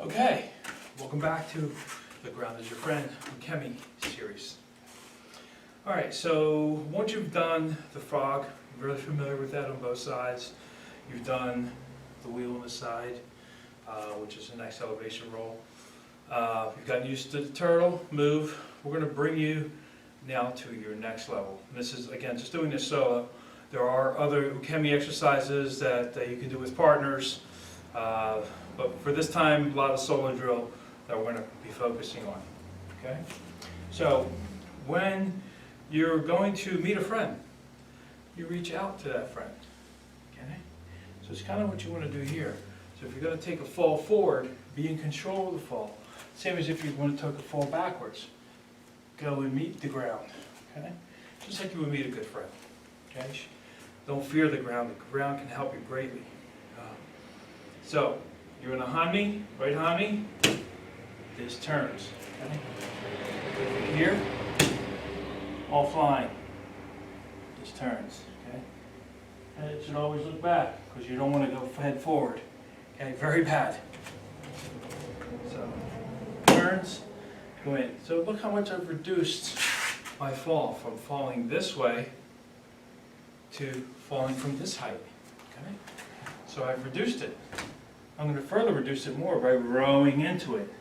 Okay, welcome back to the Ground is Your Friend Ukemi series. Alright, so once you've done the frog, you're really familiar with that on both sides. You've done the wheel on the side, which is a nice elevation roll. You've gotten used to the turtle move. We're going to bring you now to your next level. And this is, again, just doing this solo. There are other Ukemi exercises that you can do with partners. But for this time, a lot of solo drill that we're going to be focusing on. Okay? So, when you're going to meet a friend, you reach out to that friend. Okay? So it's kind of what you want to do here. So if you're going to take a fall forward, be in control of the fall. Same as if you want to take a fall backwards. Go and meet the ground. Okay? Just like you would meet a good friend. Okay? Don't fear the ground. The ground can help you greatly. So, you're in a Hanmi, right Hanmi, this turns, okay? Here, all flying, this turns, okay? And it should always look back, because you don't want to go head forward, okay? Very bad. So, turns, go in. So look how much I've reduced my fall, from falling this way to falling from this height, okay? So I've reduced it. I'm going to further reduce it more by rowing into it.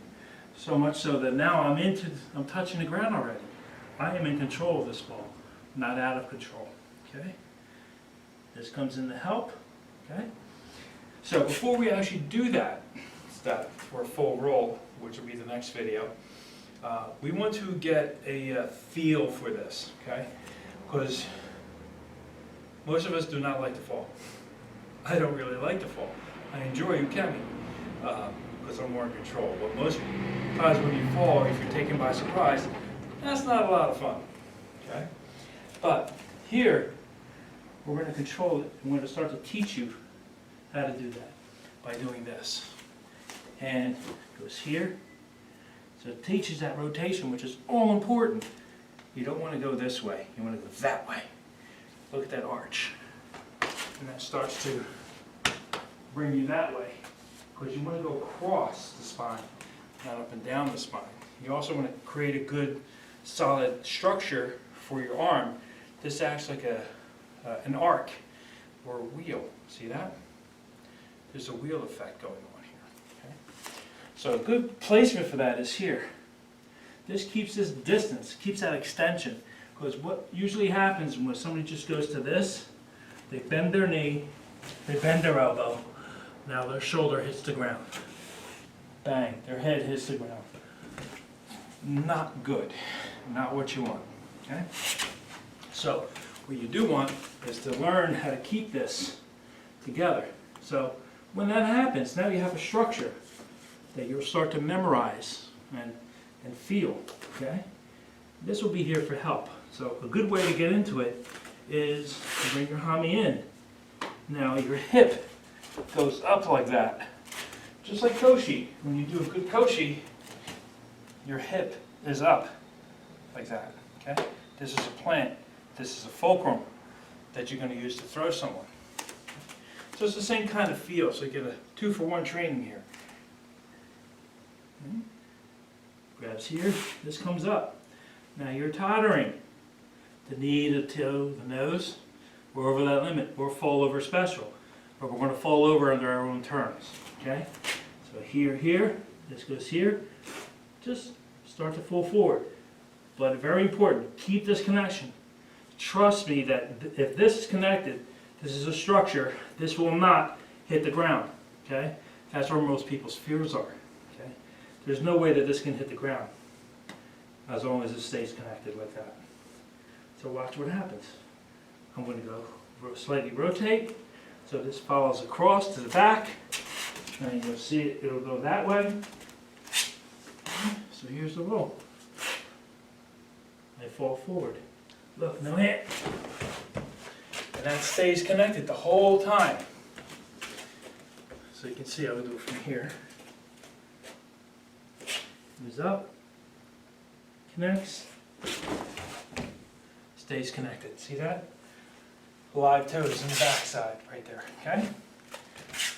So much so that now I'm touching the ground already. I am in control of this ball, not out of control. Okay? This comes in to help. Okay? So before we actually do that for a full roll, which will be the next video, we want to get a feel for this. Okay? Because most of us do not like to fall. I don't really like to fall. I enjoy Ukemi because I'm more in control. But most times when you fall, if you're taken by surprise, that's not a lot of fun. Okay? But here, we're going to control it. I'm going to start to teach you how to do that by doing this. And it goes here. So it teaches that rotation, which is all important. You don't want to go this way. You want to go that way. Look at that arch. And that starts to bring you that way, because you want to go across the spine, not up and down the spine. You also want to create a good solid structure for your arm. This acts like an arc or a wheel. See that? There's a wheel effect going on here. Okay? So a good placement for that is here. This keeps this distance, keeps that extension, because what usually happens when somebody just goes to this, they bend their knee, they bend their elbow. Now their shoulder hits the ground. Bang, their head hits the ground. Not good. Not what you want. Okay? So, what you do want is to learn how to keep this together. So, when that happens, now you have a structure that you'll start to memorize and feel. Okay? This will be here for help. So, a good way to get into it is to bring your Hanmi in. Now, your hip goes up like that. Just like Koshi. When you do a good Koshi, your hip is up like that. Okay? This is a plant. This is a fulcrum that you're going to use to throw someone. So it's the same kind of feel. So you get a 2-for-1 training here. Okay. Grabs here. This comes up. Now you're tottering. The knee, the toe, the nose. We're over that limit. We're fall over special. But we're going to fall over under our own terms. Okay? So here, this goes here. Just start to fall forward. But very important, keep this connection. Trust me that if this is connected, this is a structure, this will not hit the ground. Okay? That's where most people's fears are. Okay? There's no way that this can hit the ground as long as it stays connected like that. So watch what happens. I'm going to go slightly rotate. So this follows across to the back, and you'll see it'll go that way. So here's the roll. I fall forward. Look, no hit. And that stays connected the whole time. So you can see I'll do it from here. Moves up, connects, stays connected. See that? Live toes in the back side right there, okay?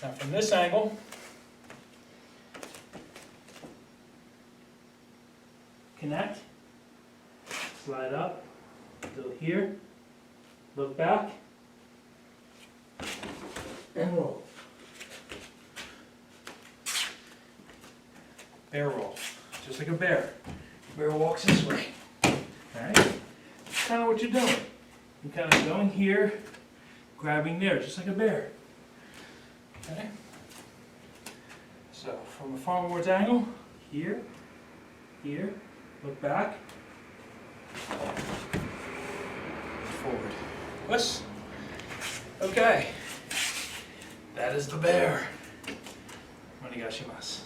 Now from this angle, connect, slide up, go here, look back, and roll. Bear roll, just like a bear. Bear walks this way. Alright? That's kind of what you're doing. You're kind of going here, grabbing there, just like a bear. Okay? So, from a forwards angle, here, here, look back, forward. Twist. Okay. That is the bear. Onegaishimasu.